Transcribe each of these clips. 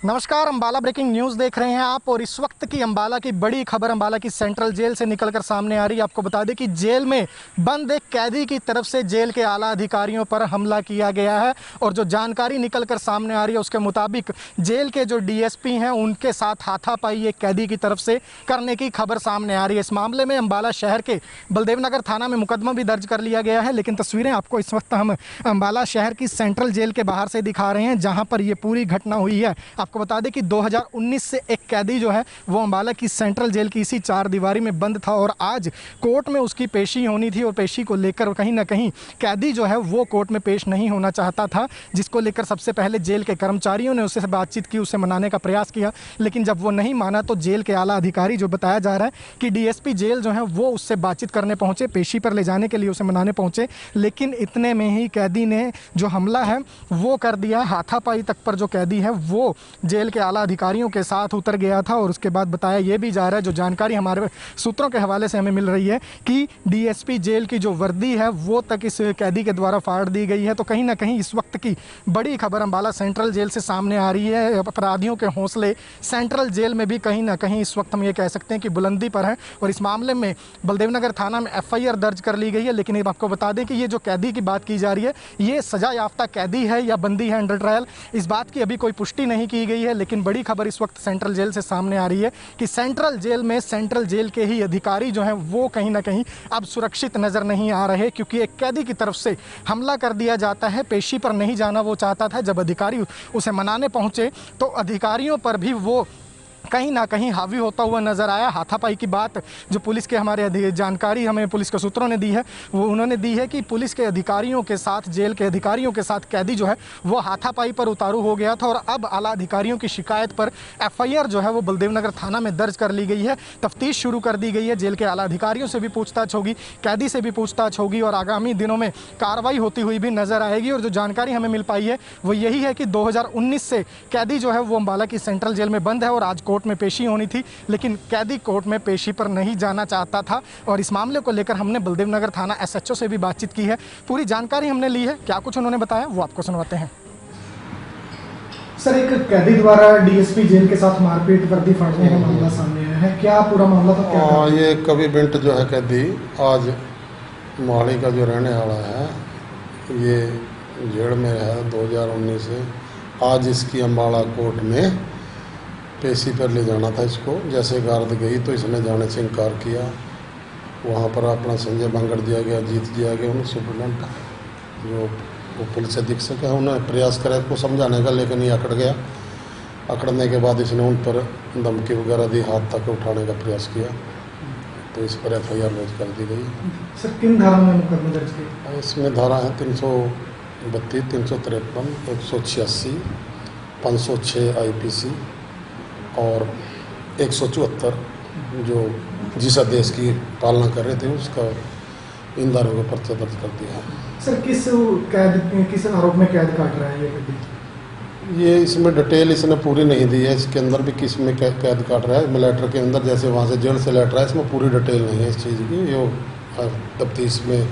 नमस्कार, Ambala breaking news देख रहे हैं आप। और इस वक्त की अंबाला की बड़ी खबर अंबाला की सेंट्रल जेल से निकलकर सामने आ रही है। आपको बता दें कि जेल में बंद एक कैदी की तरफ से जेल के आला अधिकारियों पर हमला किया गया है। और जो जानकारी निकलकर सामने आ रही है उसके मुताबिक जेल के जो डीएसपी हैं उनके साथ हाथापाई एक कैदी की तरफ से करने की खबर सामने आ रही है। इस मामले में अंबाला शहर के बलदेवनगर थाना में मुकदमा भी दर्ज कर लिया गया है। लेकिन तस्वीरें आपको इस वक्त हम अंबाला शहर की सेंट्रल जेल के बाहर से दिखा रहे हैं, जहाँ पर ये पूरी घटना हुई है। आपको बता दें कि 2019 से एक कैदी जो है वो अंबाला की सेंट्रल जेल की इसी चार दीवारी में बंद था और आज कोर्ट में उसकी पेशी होनी थी। और पेशी को लेकर कहीं ना कहीं कैदी जो है वो कोर्ट में पेश नहीं होना चाहता था, जिसको लेकर सबसे पहले जेल के कर्मचारियों ने उससे बातचीत की, उसे मनाने का प्रयास किया। लेकिन जब वो नहीं माना तो जेल के आला अधिकारी, जो बताया जा रहा है कि डीएसपी जेल जो है वो उससे बातचीत करने पहुंचे, पेशी पर ले जाने के लिए उसे मनाने पहुंचे। लेकिन इतने में ही कैदी ने जो हमला है वो कर दिया। हाथापाई तक पर जो कैदी है वो जेल के आला अधिकारियों के साथ उतर गया था। और उसके बाद बताया ये भी जा रहा है, जो जानकारी हमारे सूत्रों के हवाले से हमें मिल रही है, कि डीएसपी जेल की जो वर्दी है वो तक इस कैदी के द्वारा फाड़ दी गई है। तो कहीं ना कहीं इस वक्त की बड़ी खबर अंबाला सेंट्रल जेल से सामने आ रही है। अपराधियों के हौसले सेंट्रल जेल में भी कहीं ना कहीं इस वक्त हम ये कह सकते हैं कि बुलंदी पर हैं। और इस मामले में बलदेवनगर थाना में एफआईआर दर्ज कर ली गई है। लेकिन आपको बता दें कि ये जो कैदी की बात की जा रही है ये सजा याफ्ता कैदी है या बंदी है अंडर ट्रायल, इस बात की अभी कोई पुष्टि नहीं की गई है। लेकिन बड़ी खबर इस वक्त सेंट्रल जेल से सामने आ रही है कि सेंट्रल जेल में सेंट्रल जेल के ही अधिकारी जो हैं वो कहीं ना कहीं अब सुरक्षित नज़र नहीं आ रहे, क्योंकि एक कैदी की तरफ से हमला कर दिया जाता है। पेशी पर नहीं जाना वो चाहता था, जब अधिकारी उसे मनाने पहुंचे तो अधिकारियों पर भी वो कहीं ना कहीं हावी होता हुआ नज़र आया। हाथापाई की बात जो पुलिस के हमारे जानकारी हमें पुलिस के सूत्रों ने दी है वो उन्होंने दी है कि पुलिस के अधिकारियों के साथ, जेल के अधिकारियों के साथ कैदी जो है वो हाथापाई पर उतारू हो गया था। और अब आला अधिकारियों की शिकायत पर एफआईआर जो है वो बलदेवनगर थाना में दर्ज कर ली गई है। तफ्तीश शुरू कर दी गई है। जेल के आला अधिकारियों से भी पूछताछ होगी, कैदी से भी पूछताछ होगी और आगामी दिनों में कार्रवाई होती हुई भी नजर आएगी। और जो जानकारी हमें मिल पाई है वो यही है कि 2019 से कैदी जो है वो अंबाला की सेंट्रल जेल में बंद है और आज कोर्ट में पेशी होनी थी, लेकिन कैदी कोर्ट में पेशी पर नहीं जाना चाहता था। और इस मामले को लेकर हमने बलदेवनगर थाना एसएचओ से भी बातचीत की है, पूरी जानकारी हमने ली है। क्या कुछ उन्होंने बताया वो आपको सुनवाते हैं। सर, एक कैदी द्वारा डीएसपी जेल के साथ मारपीट, वर्दी फाड़ने का मामला सामने आया है, क्या पूरा मामला था? क्या ये कवि बिंट जो है कैदी आज मोहाली का जो रहने वाला है, ये जेल में है 2019 से। आज इसकी अंबाला कोर्ट में पेशी पर ले जाना था इसको। जैसे गार्द गई तो इसने जाने से इनकार किया। वहाँ पर अपना संजय बांगड़ दिया गया, जीत दिया गया। उन्हें सुप्रीडेंट जो वो पुलिस अधीक्षक है उन्होंने प्रयास करा इसको समझाने का, लेकिन ये अकड़ गया। अकड़ने के बाद इसने उन पर धमकी वगैरह दी, हाथ तक उठाने का प्रयास किया। तो इस पर एफआईआर दर्ज कर दी गई। सर, किन धारा में मुकदमा दर्ज किया? इसमें धारा है 332, 353, 186, 506 IPC और 174 जो जिस आदेश की पालना कर रहे थे उसका इन धाराओं का पर्चा दर्ज कर दिया है। सर, किस आरोप में कैद काट रहा है ये कैदी? ये इसमें डिटेल इसने पूरी नहीं दी है। इसके अंदर भी किस में कैद काट रहा है, लेटर के अंदर जैसे वहाँ से जेल से लेटर है, इसमें पूरी डिटेल नहीं है इस चीज़ की। ये तफ्तीश में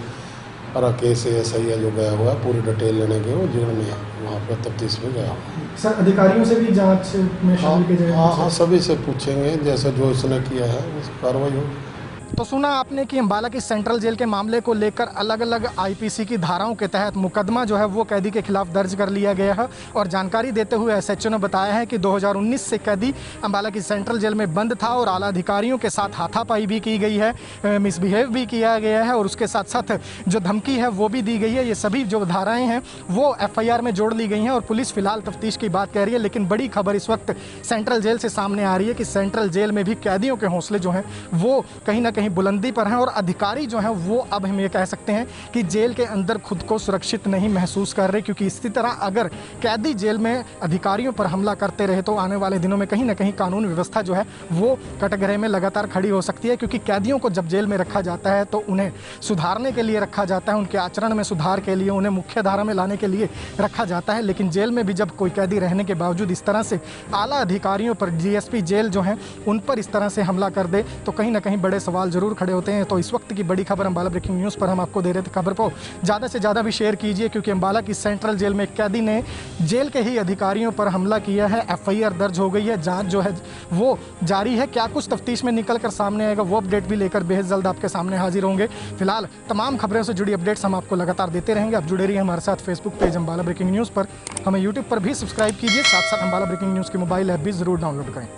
राकेश ऐसा ही है जो गया हुआ है, पूरी डिटेल लेने के वो जेल में वहाँ पर तफ्तीश में गया हुआ। सर, अधिकारियों से भी जांच में शामिल किया जाएगा? हाँ, सभी से पूछेंगे, जैसे जो इसने किया है उस कार्रवाई होगी। तो सुना आपने कि अंबाला की सेंट्रल जेल के मामले को लेकर अलग अलग आईपीसी की धाराओं के तहत मुकदमा जो है वो कैदी के खिलाफ दर्ज कर लिया गया है। और जानकारी देते हुए एसएचओ ने बताया है कि 2019 से कैदी अंबाला की सेंट्रल जेल में बंद था और आला अधिकारियों के साथ हाथापाई भी की गई है, मिसबिहेव भी किया गया है और उसके साथ साथ जो धमकी है वो भी दी गई है। ये सभी जो धाराएँ हैं वो एफआईआर में जोड़ ली गई हैं और पुलिस फिलहाल तफ्तीश की बात कह रही है। लेकिन बड़ी खबर इस वक्त सेंट्रल जेल से सामने आ रही है कि सेंट्रल जेल में भी कैदियों के हौसले जो हैं वो कहीं ना कहीं बुलंदी पर हैं। और अधिकारी जो हैं वो अब हम ये कह सकते हैं कि जेल के अंदर खुद को सुरक्षित नहीं महसूस कर रहे, क्योंकि इसी तरह अगर कैदी जेल में अधिकारियों पर हमला करते रहे तो आने वाले दिनों में कहीं ना कहीं कानून व्यवस्था जो है वो कटघरे में लगातार खड़ी हो सकती है। क्योंकि कैदियों को जब जेल में रखा जाता है तो उन्हें सुधारने के लिए रखा जाता है, उनके आचरण में सुधार के लिए, उन्हें मुख्य धारा में लाने के लिए रखा जाता है। लेकिन जेल में भी जब कोई कैदी रहने के बावजूद इस तरह से आला अधिकारियों पर, डीएसपी जेल जो हैं उन पर इस तरह से हमला कर दे तो कहीं ना कहीं बड़े सवाल सवाल जरूर खड़े होते हैं। तो इस वक्त की बड़ी खबर अम्बाला ब्रेकिंग न्यूज़ पर हम आपको दे रहे थे। खबर को ज़्यादा से ज़्यादा भी शेयर कीजिए, क्योंकि अम्बाला की सेंट्रल जेल में एक कैदी ने जेल के ही अधिकारियों पर हमला किया है। FIR दर्ज हो गई है, जाँच जो है वो जारी है। क्या कुछ तफ्तीश में निकल कर सामने आएगा वो अपडेट भी लेकर बेहद जल्द आपके सामने हाजिर होंगे। फिलहाल तमाम खबरों से जुड़ी अपडेट्स हम आपको लगातार देते रहेंगे। आप जुड़े रहिए हमारे साथ Facebook page Ambala breaking news पर, हमें यूट्यूब पर भी सब्सक्राइब कीजिए, साथ साथ अम्बाला ब्रेकिंग न्यूज़ की मोबाइल ऐप भी ज़रूर डाउनलोड करें।